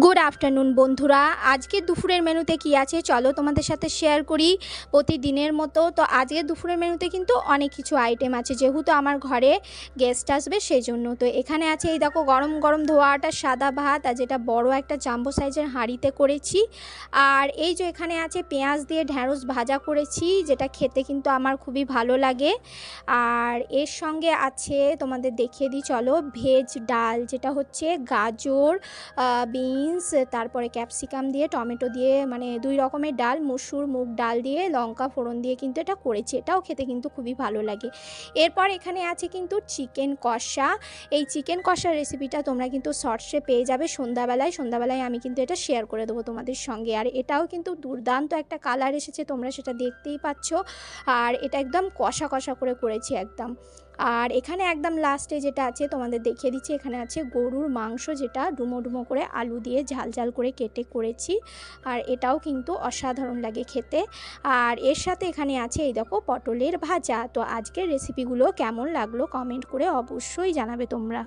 Good afternoon বন্ধুরা, আজকে দুপুরের মেনুতে কি আছে চলো তোমাদের সাথে শেয়ার করি। প্রতিদিনের মতো তো আজকে দুপুরের মেনুতে কিন্তু অনেক কিছু আইটেম আছে, যেহেতু আমার ঘরে গেস্ট আসবে সেই জন্য। তো এখানে আছে এই দেখো গরম গরম ধোয়াটা সাদা ভাত, আর যেটা বড় একটা জাম্বো সাইজের হাঁড়িতে করেছি। আর এই যে এখানে আছে পেঁয়াজ দিয়ে ঢ্যাঁড়স ভাজা করেছি, যেটা খেতে কিন্তু আমার খুবই ভালো লাগে। আর এর সঙ্গে আছে তোমাদের দেখিয়ে দিই চলো, ভেজ ডাল, যেটা হচ্ছে গাজর, বিনস, তারপরে ক্যাপসিকাম দিয়ে, টমেটো দিয়ে, মানে দুই রকমের ডাল, মসুর মুগ ডাল দিয়ে লঙ্কা ফোড়ন দিয়ে কিন্তু এটা করেছি। এটাও খেতে কিন্তু খুবই ভালো লাগে। এরপর এখানে আছে কিন্তু চিকেন কষা। এই চিকেন কষার রেসিপিটা তোমরা কিন্তু শর্টসে পেয়ে যাবে সন্ধ্যাবেলায় আমি কিন্তু এটা শেয়ার করে দেবো তোমাদের সঙ্গে। আর এটাও কিন্তু দুর্দান্ত একটা কালার এসেছে, তোমরা সেটা দেখতেই পাচ্ছ। আর এটা একদম কষা কষা করে করেছি একদম। আর এখানে একদম লাস্টে যেটা আছে তোমাদের দেখিয়ে দিচ্ছি, এখানে আছে গরুর মাংস, যেটা ডুমো ডুমো করে আলু দিয়ে ঝাল ঝাল করে কেটে করেছি। আর এটাও কিন্তু অসাধারণ লাগে খেতে। আর এর সাথে এখানে আছে এই দেখো পটলের ভাজা। তো আজকের রেসিপিগুলো কেমন লাগলো কমেন্ট করে অবশ্যই জানাবে তোমরা।